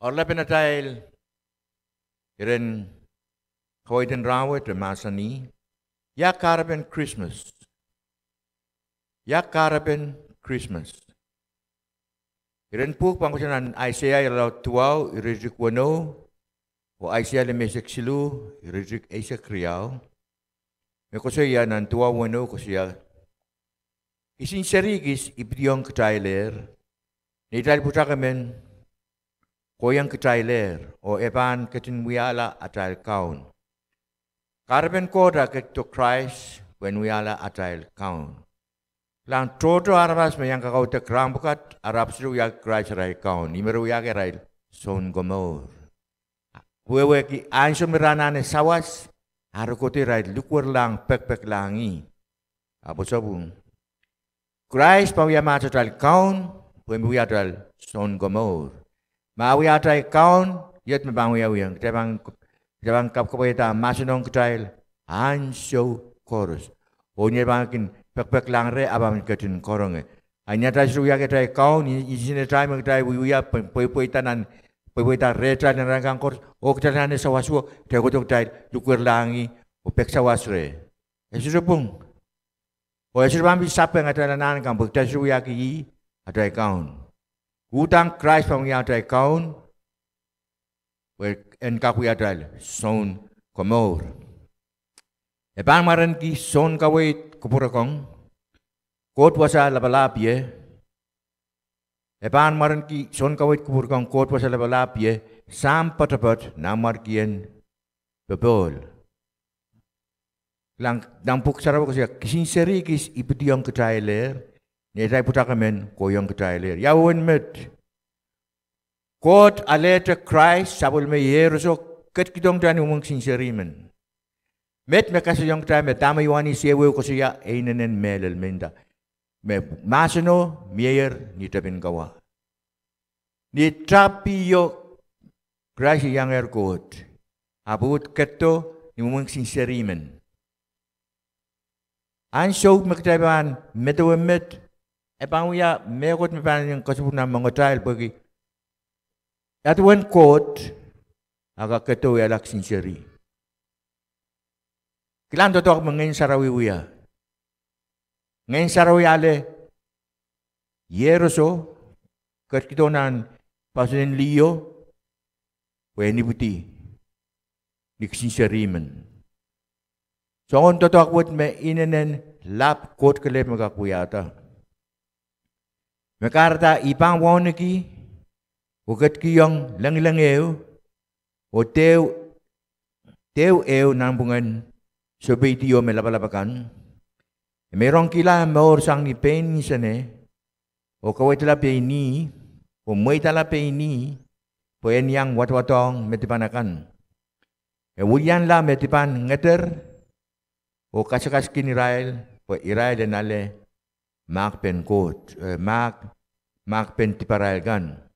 Orla penatail iren kawaiden rawat masani ya Kahrepen Christmas. Ya Kahrepen Christmas. Iren puk pangkusanan Isaiah iraw tuaw irijik wano o Isaiah lemesek silu irijik Isaac kriyaw. Mekosoya nan tuaw wano kosoya isin serigis ibdiyong ketailer nital putakamen koyang ketailer o eban ketinwiala atal kaun. Kahrepen koda to Christ when we ala atal kaun. Lang toto arabas me yang kakau te krambukat arab seru ya Christ rai kaun. Imeru ya ke rai son gomor. Wewe ki anso meranane sawas harukote rai lukur lang pek langi. Apo sabung. Christ pa wiya matatal kaun when we atal son gomor. Ma wiya atal kaun yet me bang wiya wiyang Jabang kap kapayata masunong ketail anso chorus. Onye bangkin pek lang re abam ketin koronge. Anya ta suya ketai kau ni isine tai ketai wiya poi tanan poi ta retra nan rangkang kor o ketan ne sawasu te ko tai lukur langi o pek sawasre. Esu pung. O esu bambi sape ngatala nan kang bukta suya ki atai kaun. Utang Christ pamya atai kaun. En kaku adal son komor. Eban maran ki son kawait kupurakong. Kot wasa labalapye. Eban maran ki son kawait kupurakong kot wasa labalapye. Sam patapat namar kien bebol. Lang dampuk sarawa kasi kisin seri kis iputiyong ketailer. Netai putakamen koyong ketailer. Yawen met. Kot alete Christ sabul me yeruso ket kitong tani umong sinserimen. Met me kasayong tayo me tama yuani siyewe ko siya einenen melel menda. Me masano meyer ni tabin gawa. Ni trapiyo Christ yang erkot. Abut keto ni umong sinserimen. Ansyo makitaban metawe met. Epang uya mekot me pan yung kasupunan mga tayo bagi. At one quote, aga keto alak sinceri. Kilan totok mengen sarawi uya. Ngen sarawi ale yeroso ket kitonan pasunin liyo weni buti dik sinceri men. So on totok wot me inenen lap quote kele magakuyata. Mekarta ipang woneki Ugat kiyong lang-langeo o teo nambungan sabay tiyo may lapalapakan. Merong kila maor sang ni pen ni sane o kaway tala ni o may tala ni po en yang watwatong metipanakan. Wuyan la metipan ngater o kasakas kin Israel po Israel denale mak pen kot mak pen tiparael gan.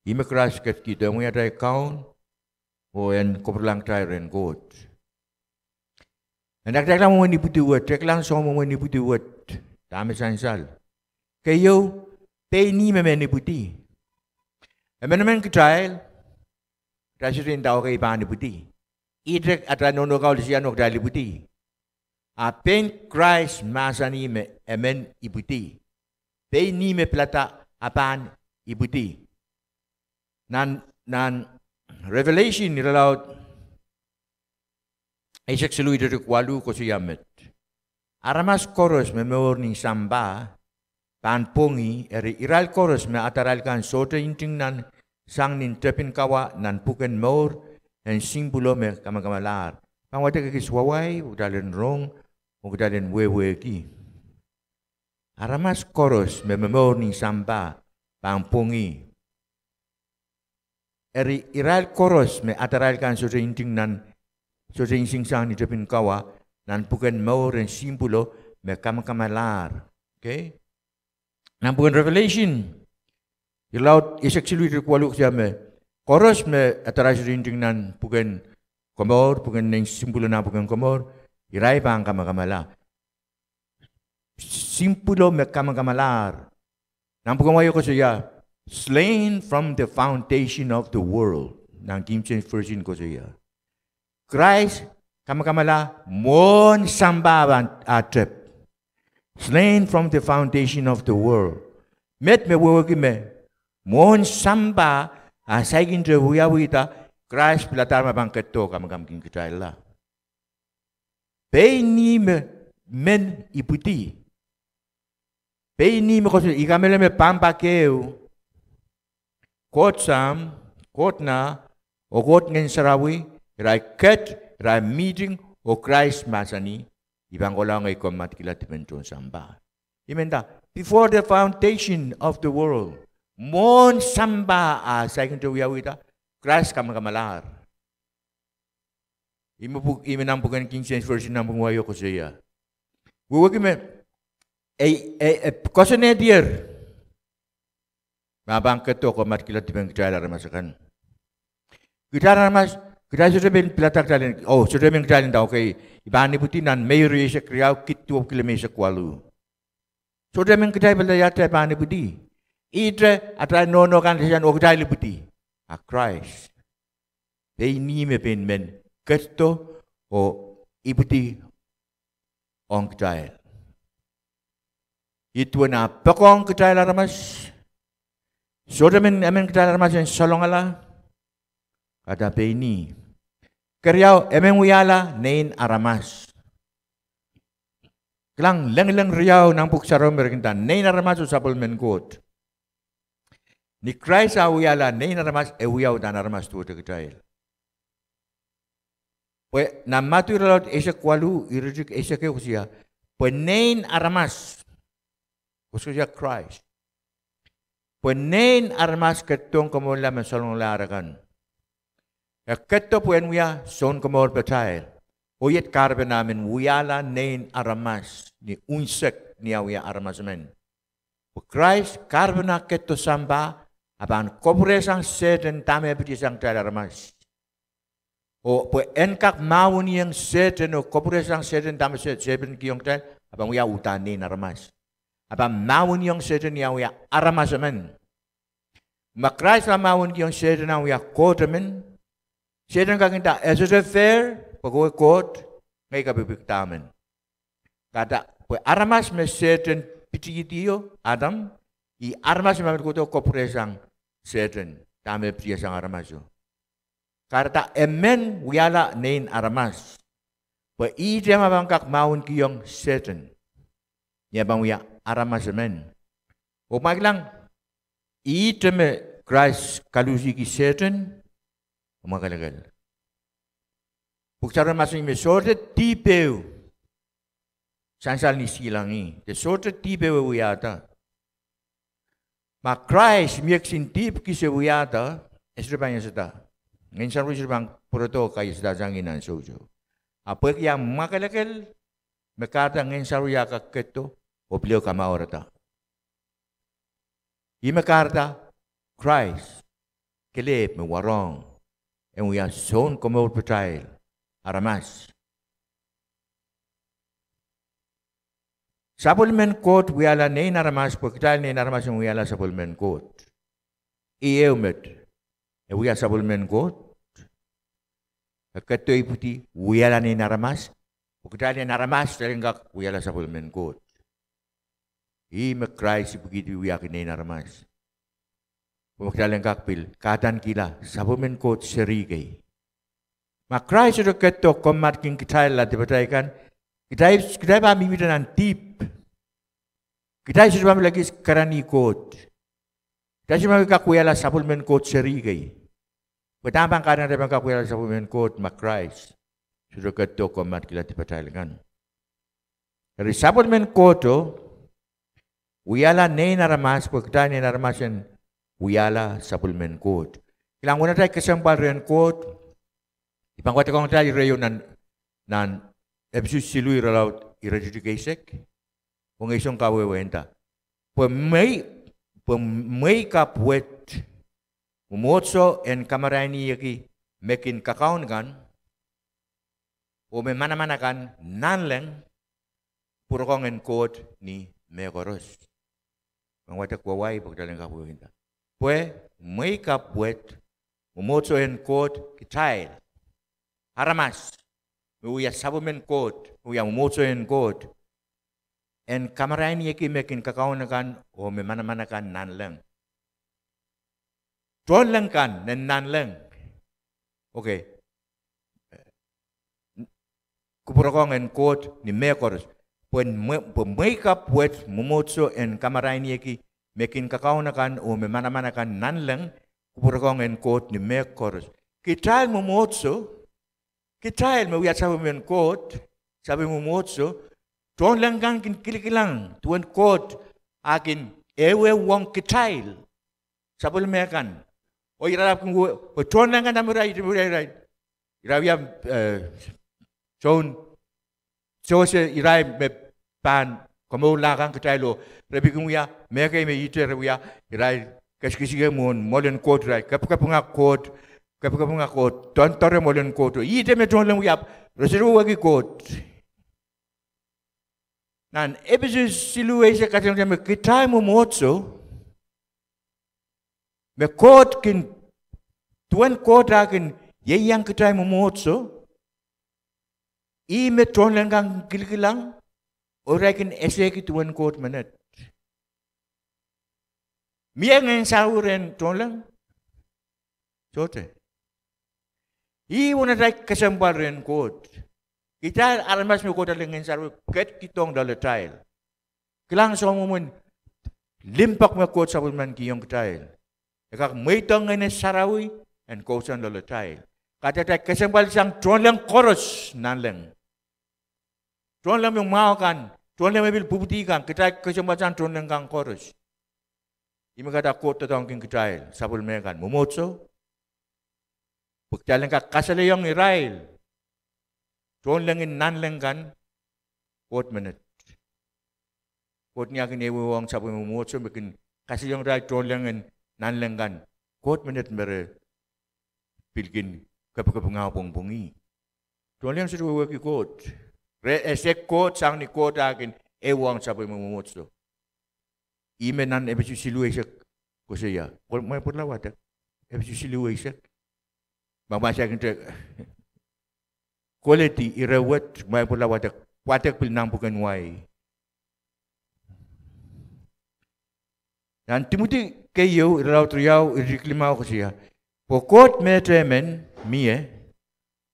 Imekras ket kita mo yata kaun o en koperlang tayo ren kot. Anak lang mo ni puti wet, lang so mo ni puti wet. Tama sansal. Kayo pay ni me ni puti. Emenamen kitail kasi rin tao kay pa ni puti. Idrek at anono ka ulit siya nok dali puti. Apen Christ masani me emen iputi. Pay ni me plata apan iputi. Nan Revelation nilalaw ay sekseluy dari kwalu ko siyamet. Aramas koros me meorning samba pan pongi eri iral koros me ataral kan soto inting nan sang nin tepin kawa nan puken mor en simbulo me kamagamalar. Pangwate kakiswaway udalen rong udalen wewe ki. Aramas koros me meorning samba pan pongi eri iral koros me ataral kan so inting nan so sing sang ni tepin kawa nan puken mau ren simpulo me kamakalar. Okay? Nan puken Revelation ilaut isek silu kwalu siya me koros me ataral so inting nan puken komor puken nen simpulo na puken komor irai pang kamakamala. Simpulo me kamakalar. Nan puken wayo ko siya Slain from the foundation of the world. Nang King James Version ko siya. Christ, kamakamala, mon sambaban atrep. Slain from the foundation of the world. Met me wawagi me. Mon samba, asagin tre huyawita, Christ pilatar mabangkat to kamakam king kitayla. Pay ni me men iputi. Pay ni me kosi, ikamele me pampakeu. Kot sam, kot na, o kot ngen sarawi, rai ket, rai meeting, o Christ masani, ibang ko lang ay komat kila timenton samba. Imenda, before the foundation of the world, mon samba sa ikin tuwiyawita, Christ kamakamalahar. Iminampukan King James Version ng pungwayo ko siya. Huwag kami, kosan edier, mabangkat to komat kila timenton kitayla ramasakan. Kitayla ramas, kita sudah ben pelatak dalin, sudah ben dalin daw kay ibani putinan mayroy sa kriyaw kitu kilometer kwalu. Sudah men kita belayat ibani puti. Ite atra nono kan siyan o kita liputi. A Christ. They ni me ben men kesto o iputi ong kita. Itu na pakong kita ramas. Sudah men kita ramas yang salongala. Kata peni. Kerjau emang uyala nein aramas. Kelang leng riau nang puk sarom berkinta nein aramas usapul menkot. Ni Christ uyala nein aramas uyau dan aramas tu terkecil. Pue namatu laut esek walu irujuk esek usia. Pue nein aramas usia Christ. Pue nein aramas ketong kemulah mensolong larakan. Keto puen wia son komor betail. Oyet karbe namin wiala nein aramas ni unsek ni awia aramas men. Christ karbe na keto samba aban kopuresang seden tame bidisang tel aramas. O po enkak maun yang seden o kopuresang seden tame seden kiyong tel aban wia utan nein aramas. Aban maun yang seden ni awia aramas men. Ma Christ la maun kiyong seden awia kotemen. Seden kakinta, as a fair, pagawai kot, ngay kabibigtamen. Kata, pag aramas me seden pitiyitiyo, Adam, i aramas me kuto kopresang seden, tame priyasang aramaso. Kata, emen wiyala nein aramas. Pag ije mabangkak maun kiyong seden, niya bang wiya aramas men. O maglang, ije me Christ kalusi ki seden, umagalagal. Buksaran masing me sorte tipeu. Sansal ni silangi. De sorte tipeu uyata. Ma Christ miyak sin tip kise uyata. Esrepanya seta. Ngayon sa rusibang proto kayo sa danginan sojo. Apa yang makalakal makata ngayon sa ruyaka keto o pleo kamaorata. Imakarta Christ kelep me warong. And we are soon come out betrayal. Aramas. Supplement court we ala nein aramas pagkita nein aramas we ala supplement court. Ieumet. E we are supplement court. Kato iputi we ala nein aramas pagkita nein aramas terenggak we ala supplement court. Me Christ begitu we ala nein aramas. Pagkita kakpil katan kila supplement court serigay. Ma Christ sudah ketok komat king kita lah dipercayaan. Kita ba mimitan ang tip. Kita sudah lagi karani court. Kita sudah kakuya lah supplement court serigay. Petambang kadang ada kakuya lah supplement court ma Christ sudah ketok komat kita dipercayaan. Dari supplement court tu, uyala nein aramas pagkita nein aramasan uyala supplement court. Ilang una tayo kesempatan court. Ipangkwata kong tayo reyo nan episode silui ralaut irajudikasek. Kung isong kawewenta. Pemay kapwet. Umotso en kamarani yaki mekin kakaon kan. O may mana-mana kan nanleng puro kong en code ni Mekoros. Pangkwata kwaway pagdalang kawewenta. Pues, may kapwet, umoso en kot, kitail. Aramas, uya sabumen kot, uya umoso en kot. En kamarain yeki mekin kakaunakan, o me manamanakan nanleng. Tuan leng kan, nanleng. Okay. Kupurokong en kot, ni mekoros. Pues, may kapwet, umoso en kamarain yeki, mekin kakaunakan, o me manamanakan nanleng, kupurokong en kot, ni mekoros. Kitail mumotso, kitail me uya sabumen kot, sabi mumotso, tuan langgang kin kilikilang, tuan kot, akin ewe wong kitail, sabul mekan. O irarap kung o tuan langgang namuray, irawya, so se iray me pan, kamo lakang kitailo, rabi kung ya, mekay me ite rawya, iray, kaskisige mon, molen kot ray, kapunga kot, tontor molen kot, ite me tuan lang uyap, rasiru wagi kot. Nan episode siluwe se katang me kitai mo motso me kot kin tuan kot akin ye yang kitai mo motso I me tuan langgang kilkilang ora kin ese ki tuan kot manet miang en sauren tuan lang sote I wona rai kasambaren kot kita armas me kota lengan saru ket kitong daletail. Kilang so mumun limpak me kot sabun man kiyong ketail. Ekak meitong ngene sarawi en kosan daletail. Kata tak kesembal sang tuan lang koros nanleng. Tuan lang yung mau kan, tuan lang bil bubutikan kita kesembal sang tuan lang kang koros. Imi kata kot tatong king ketail sabun me kan mumotso. Buktalan ka kasalayong irail. Tuan langin nan langgan, kot minute. Kot niya kin ewe wang sabi mo mo so bikin kasi yung rai tuan langin nan langgan, kot minute mere pilkin kapag pong-pongi. Tuan lang sa tuwa ki kot. Esek kot sang ni kot akin ewe wang sabi mo mo so. Ime nan ebesu siluwe siya ko siya. Kung may putlawatak, ebesu siluwe siya. Magbasa akin quality irawat may pula watak pilnang bukan wai. Dan Timothy kayo iraw triyaw iriklimaw ko siya. Pokot metremen miye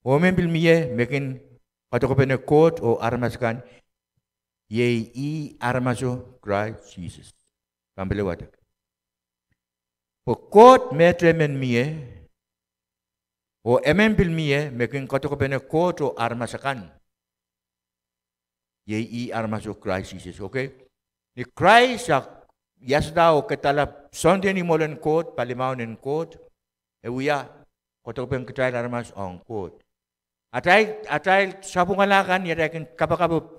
o membil miye mekin katokopen kot o armaskan ye I armaso Christ Jesus. Pambili watak. Pokot metremen miye o emempil miye mekin katokopen kot o armasakan. Ye I armaso Christ Jesus, okay? Ni Christ yasda o ketala sonde ni molen kot palimaw nen kot uya katokopen ketala armas on kot. Atay sabungalakan yadakin kapakabo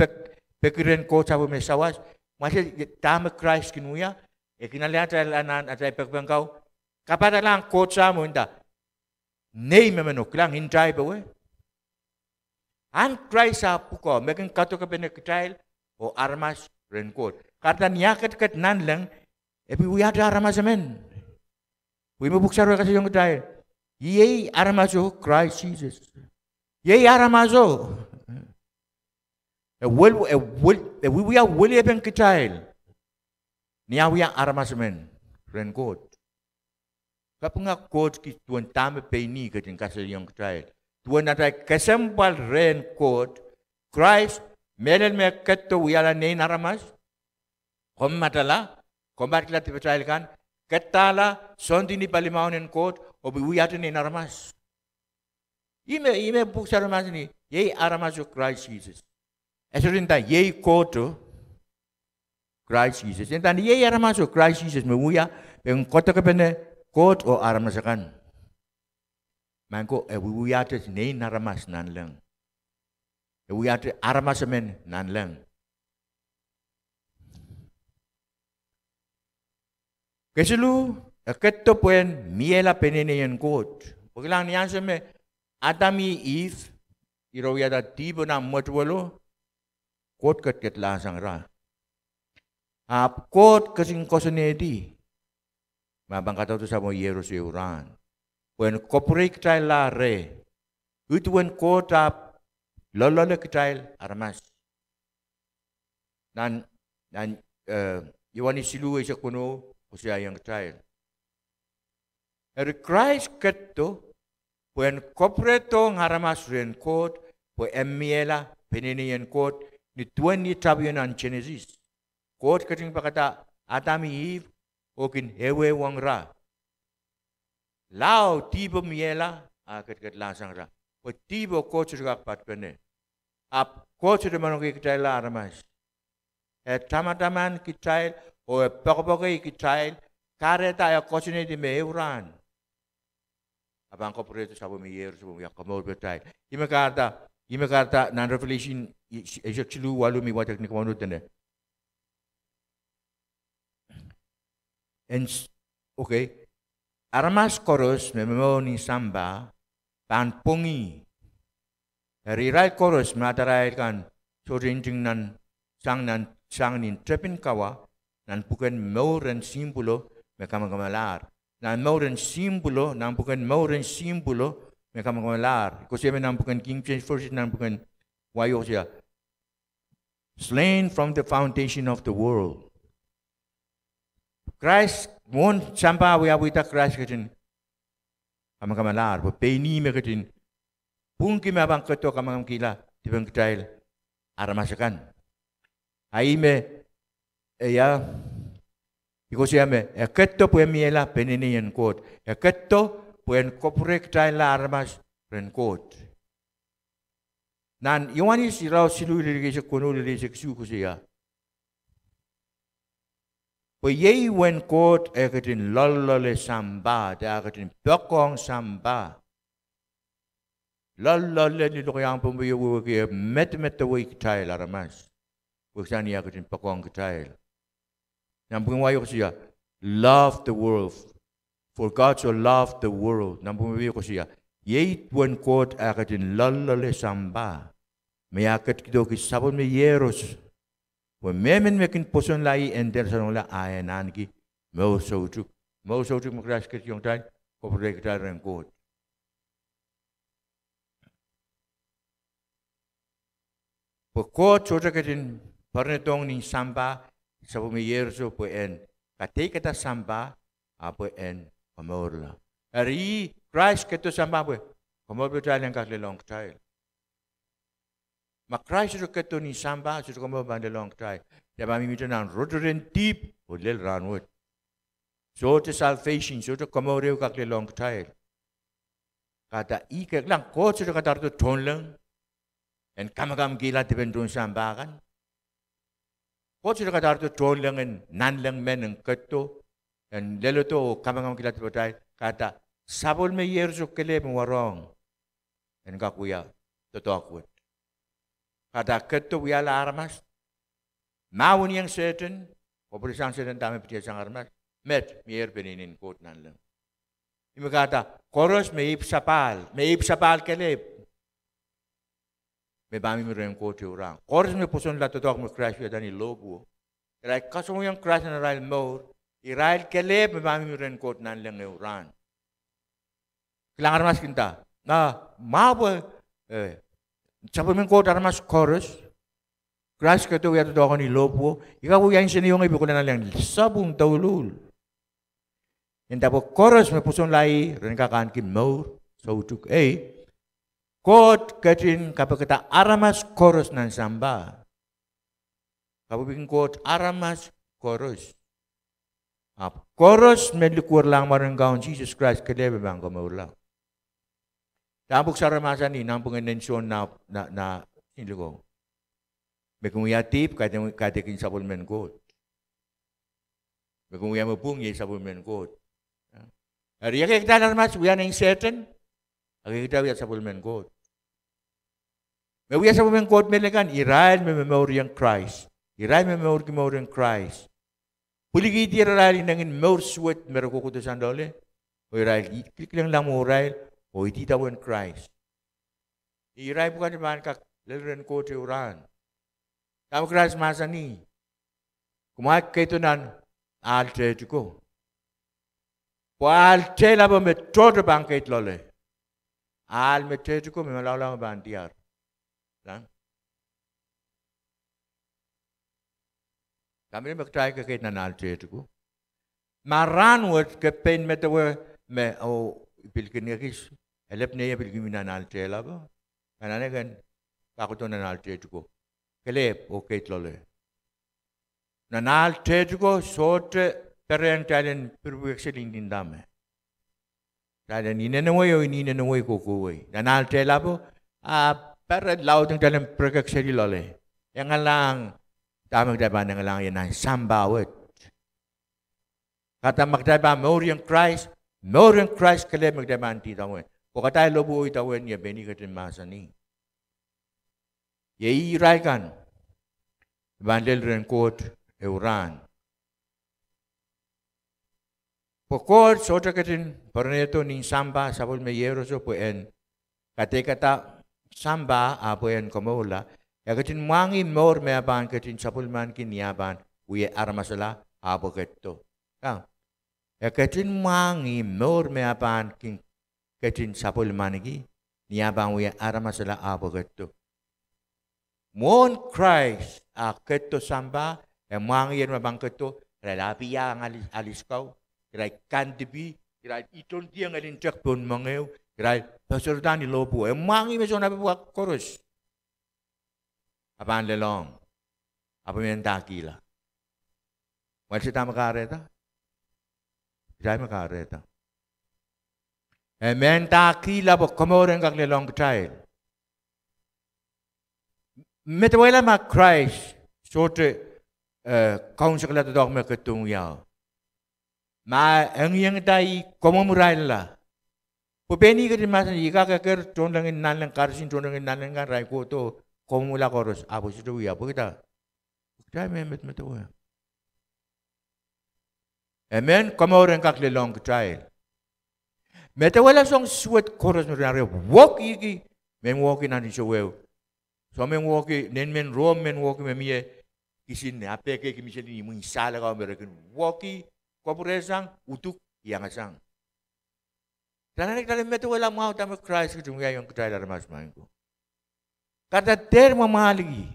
pekiren kot sabu mesawas masih tama Christ kinuya kinalata lanan atay pekpengkau kapadalang kot sa mo inda. Nei memenuk lang hintay pa we. An Christ sa puko, mekin kato ka pinakitail o armas renkot. Karena niyakat kat nan lang, epi uyada armas amen. Uy mabuksaro kasi yung kitail. Yay armaso Christ Jesus. Yay armaso. Uya wuli epeng kitail. Niya uya armas amen. Renkot. Kapag kot ki tuan tama peni kating kasal yung kitail. Tuan natay kasempal ren kot, Christ, melen me kato wiyala nein aramas, matala, kombat kila tipitail kan, katala, sondi ni palimaw nen kot, o wiyata nein aramas. Ime buksa aramas ni, yay aramas o Christ Jesus. Eso rin ta, yay koto, Christ Jesus. Enta yay aramas o Christ Jesus, mewuya, yung kota kapene, kot o aramasakan. Mangko wiyata nei naramas nan lang. Wiyata aramasamen nan lang. Keselu ketto puen miela penene yan kot. Paglang niyan sa me Adami Eve iro yada tibo na matwalo kot ket lasang ra. Kot kasing kosanedi. Mabang kata tu sama Yesus euran. When corporate trial la re. Itu when kota lolole trial aramas. Dan Yohani silu isa kuno usia yang trial. Christ keto when corporate ngaramas ren kot po emiela peninian kot ni tuan ni tabion an Genesis. Kot keting pakata Adami Eve okin hewe wangra. Lao tiba miela ket langsang ra. Po tiba kot sudah pat pene. Ap kot sudah manongi kita la aramas. Tama-taman kita o pokok-pokok kita kareta ya kot ni di meuran. Abang corporate sabu mi year sabu ya kamor betai. Ima karta nan revelation is actually walu mi watak ni kamonu tene. And okay, aramas chorus mememo ni samba pan pungi. Rirai chorus matarai kan sorinjing nan sang nin trepin kawa nan bukan mauren simbolo mekamagalar. Nan mauren simbolo nan bukan mauren simbolo mekamagalar. Kasi nan bukan King James Version nan bukan wayo siya. Slain from the foundation of the world. Christ mon sampa wita Christ katin kamagalar. Peni me katin pungki me abang keto kamagam kila tibang kitail aramasakan. Aime ya iko siya me keto puen miela peninian kot. Keto puen koprek taila armas ren kot. Nan Yohani sirau silu lagi sekuno lagi seksu kusia. Po yei wen kot katin lolole samba, dia katin pekong samba. Lolole ni lokang pembuyu wiki met wiki tail aramas. Bukan ia katin pekong tail. Yang bukan wayo kusia love the world. For God so loved the world. Yang bukan kusia yei wen kot katin lolole samba. Meyakat kita kisabon me Yesus. Memen mekin poson lai enter sanola ayanan ki mau sautuk mengkeras ke tiong tai ko kita rengkot. Pokok coba ketin pernetong ni samba sabu me Yesus po en kate kata samba apa en pamorla. Ari Christ keto samba po pamor betal yang katlelong tai. Makrai sudah ketu ni samba sudah kamu bandel long try. Dia kami minta nang roderen deep boleh ranwut. So the salvation sudah kamu reu kakle long try. Kata ikat lang kau sudah kata tu tonleng. Dan kamu gila dipendun samba kan. Kau sudah kata tu tonleng en nanleng men en ketu. Dan lelo tu kamu gila dipendun kata sabol me Yesus kele mewarong. Dan kakuya tutuakwut. Kata ketu wiala armas, maun yang certain, operasi certain dami percaya sang armas, met mier peninin kot nanleng. Ini kata koros meip sapal kelep, me bami miren kot orang. Koros me puson la tutok me crash ya dani lobu. Irai kasong yang crash na rail more, irai kelep me bami miren kot nanleng orang. Kelang armas kita, mau Siapa mengkau darmas chorus, Christ kata dia tu doa ni lopo, ikaw yang sini yung ibu ko na lang sabung taulul. Yang dapat chorus mepuson lai, renkakan kim mau sautuk kot katin kapag kata aramas chorus nan samba, kapag bikin kot aramas chorus, chorus medlikur lang marenggaon Jesus Christ kelebe bang kamaulang. Tambuk sa ramasan ni nang pengenensyon na hindi ko. Bekunguyatip kate kin sabon men kot. Bekunguyamupung ye sabon men kot. Ari kita narmas uyan ang certain. Ari kita uyan sabon men kot. Me uyan sabon men kot melekan Israel me memory ang Christ. Israel me memory ang Christ. Puligi di Israel nangin more sweat meroko kutusan dole. O Israel klik lang mo Israel. O iti tawon Christ. Iray bukan naman kak leren ko tiuran. Tama Christ masa ni. Kumahat kayo nan alte ko. Poal cela ba me todo bangkit lole. Al me tetu ko me malalang bantiar. Dan. Kami magtry ka kait na naltetu ko. Maran word ke pen me tawa me o pilkin yakis. Elep ne pilkin na naltela ba. Kanane kan ako to na naltetu ko. Kelep o kait lole. Na naltetu ko sote Tereng talen perwekseling din dame. Talen inenaway o ininenaway kukuway. Nanal tela po, pero laut ng talen perwekseli lole. Yang alang, tamang daba ng alang yan ang sambawet. Kata magdaba, more yung Christ kale magdaba ang titawin. Kukatay lobo itawin niya, beni katin masani. Ye iray kan, bandel rin kot, euran. Pokor sotra katin parneto ning samba sabol me yero so puen kata samba apuen komola ya katin mangi mor me aban katin sabol man kin yaban uye armasala apo ketto ya katin mangi mor me aban kin katin sabol man ki yaban uye armasala apo ketto mon Christ a ketto samba ya mangi yen mabang ketto relapi yang alis kau Kirai kandibi, kirai iton dia ngalin cek pun mangeu, kirai peserta ni lobu. Emangi meso nabi buat korus. Apaan lelong? Apa mentaki lah? Masih tak makareta? Kirai makareta. Mentaki lah buat komoren kak lelong kecil. Metawela mak Christ, sote kaun sekolah tu dok merketung yau. Ma ang yang dai komomurai la. Pupeni ke di masa ika keker condangin nalang karsin condangin nalang kan rai ko to komula koros abu situ ya apa kita. Kita memet metu. Amen komoren kak lelong kecil. Metawala song suat koros merare walk iki men walki nanti show. So men walki nen men rom men walki memie kisin ape ke kimiseli ni mun sala ka merekin walki Kopuresang utuk yang asang. Dan anak dalam itu wala mau tamu Christ itu mungkin yang kita dalam masmangku. Kata ter mamali.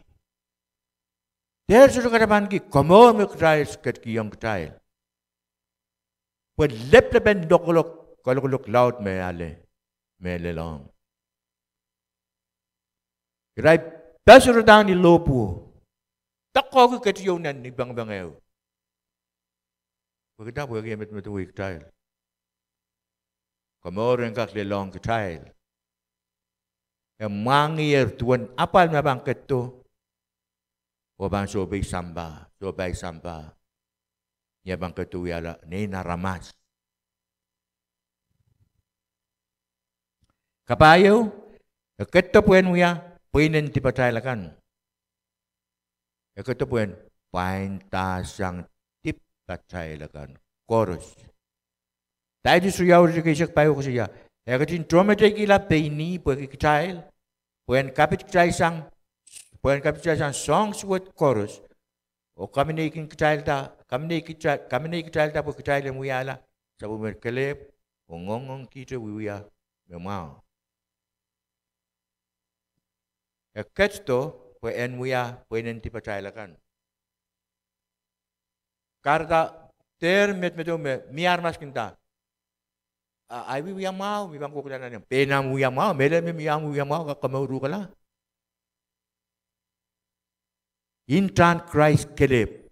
Ter sudah kata bangi komor me Christ ket ki yang kita. Pun lep-lepen dokolok kolok laut me ale me lelong. Kirai basur dang di lopu. Tak kau ket yonan ni bang-bangeu. Kita boleh game itu kecil. Kemudian kak lelong kecil. Yang mangir tuan apa yang abang ketu? Abang sobai samba. Ya bang ketu ya lah nena ramas. Kapayo, ketu puen ya puinen tiba cahaya kan. Ketu puen paintasang Kacay lagan, chorus. Tayo suyaw rin kayo siya payo ko siya. Kaya katin trometay kila payni, pwede kacay. Pwede kapit kacay sang songs with chorus. O kami na ikin kacay ta, kami na ikacay ta po kacay lang wiyala. Sa bumerkelep, ongongong kita wiya, memang. Kaya kacto, pwede wiya, pwede nanti pacay lagan. Karena ter met miar mas kita. Ai wi yang mau, mi bang ko kana ni. Pena mu yang mau, mele mi yang mau ka kamuru kala. Intan Christ kelep.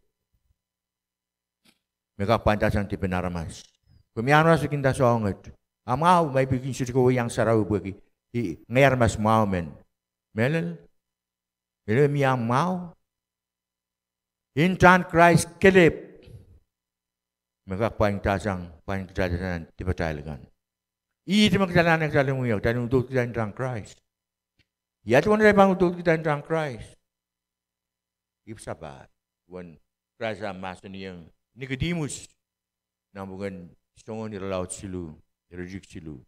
Mega pantasan ti penaramas. Kumiar mas kita songet. Amau mai bikin suci ko yang sarau bagi. Ngar mas mau men. Mele mi yang mau. Intan Christ kelep. Maka paling kejadian dipercaya kan. Ini kejadian yang saling mulia dan untuk kita tentang Christ. Ya Tuhan saya bangun untuk kita tentang Christ. Ibu sabar. Tuhan Christ masuk ni yang Nicodemus. Namun setengah ni laut silu, rejik silu.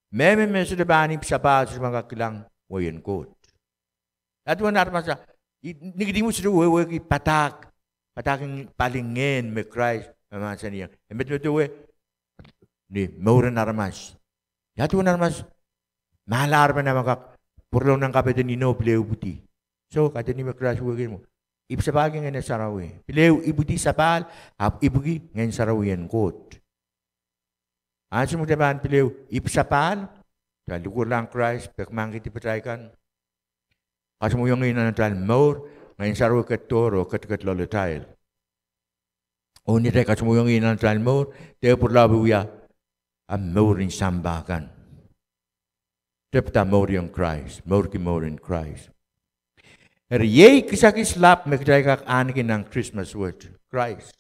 Memang sudah bani sabar sudah mengkakilang wayan kot. Ya Tuhan ada masa Nicodemus sudah wayan patak yang paling ngen me Christ. Macam ni yang betul-betul ni mauran aramas. Ya tu aramas malar pa na makak purlo ng kapete ni no pleu buti. So kata ni makras wagin mo. Ipsabagi ngayon sarawi. Pleu ibuti sapal ap ibugi ngayon sarawian kot. Anso mo taban pleu ipsapal lugur lang Christ pekmangkit ipataykan. Kasi mo yung ngayon na maur ngayon sarawi katoro kat loletail. O ni tay kasi mo yung ngayon na maur tayo purlabi uya ang maurin sambakan. Tepta more in Christ, more in Christ. Yay kisakis lap megday kak anikin ng Christmas word, Christ.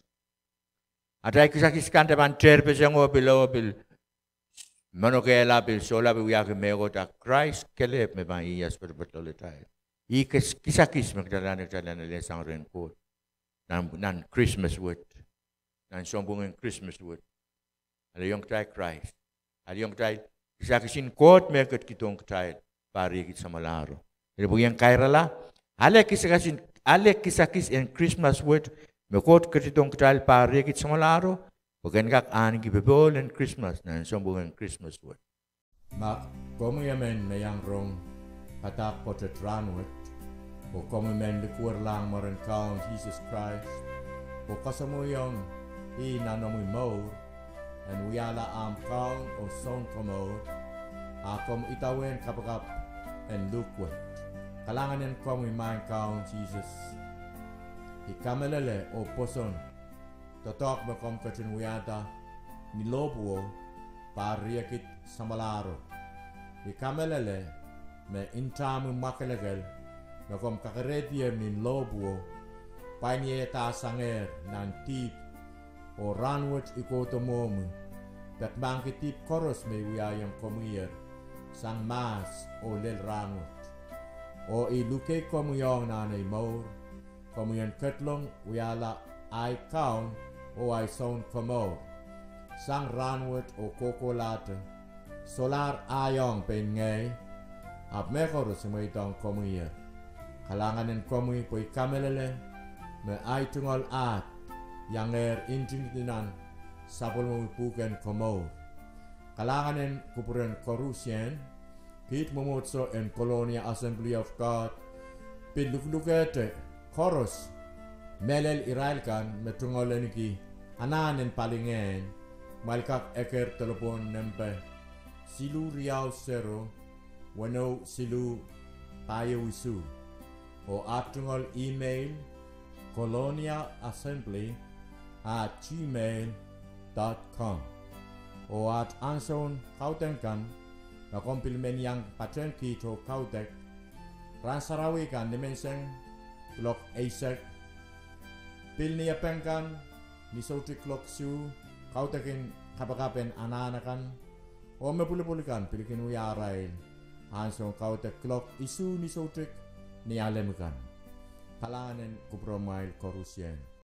At ay kisakis kanta ban terpe siyang below bil manokela bil sola bil yak mego ta Christ kelep me ban iyas betul tayo. Kisakis megdalan na lesang ren ko nan Christmas word, nan sombungin Christmas word. Alayong tay Christ, alayong tay kisakisin kot merket kitong tayo pari kit sa malaro. Pero buyang kairala, ale kisakis in Christmas word, mekot kitong tayo pari kit sa malaro, bagan kak ani gibebol in Christmas na sombong in Christmas word. Mak komu yamen mayang rong katak potet ranwet, o komu men likur lang maran kaun Jesus Christ, o kasamuyong nanomu maur, and uyala am kaun o son komod, akom itawin kapagap and lukwet. Kalanganin komu main kaun Jesus. Ikamelele o poson, totok makom katin uyata, nilobuo, pariakit samalaro. Ikamelele me intamu makelegal, makom kakaretier min lobuo, panyeta sanger nan tip, o ranwet ikoto momu, dat bangkit tip koros me uyayang komuyer, sang mas o lel ranwet. O iluke komuyong nanay maur, komuyan ketlong uyala ay kaun o ay son komor, sang ranwet o kokolate, solar ayong pen ngay, ap mekoros mo itong komuyer. Kalanganin komuy po'y kamelele, me ay tungol at, yang intininan sapol mo puken komor. Kalanganin kupuren korusyen, kit momotso en Kolonia Assembly of God, pinluklukete koros, melel irailkan metungolen ki ananen palingen, malkak eker telepon nempe, silu riau sero, wano silu payawisu, o atungol email koloniaassembly@gmail.com, o at anson kautenkan na kompilmen yang paten kito kautek ransarawi kan dimenseng klok eisek pilni apengkan ni sauti klok su kautekin kapakapen ananakan o mepuli-pulikan pilikin uyarain anson kautek klok isu ni sautik ni alemekan kalanganen kupromail korusyen.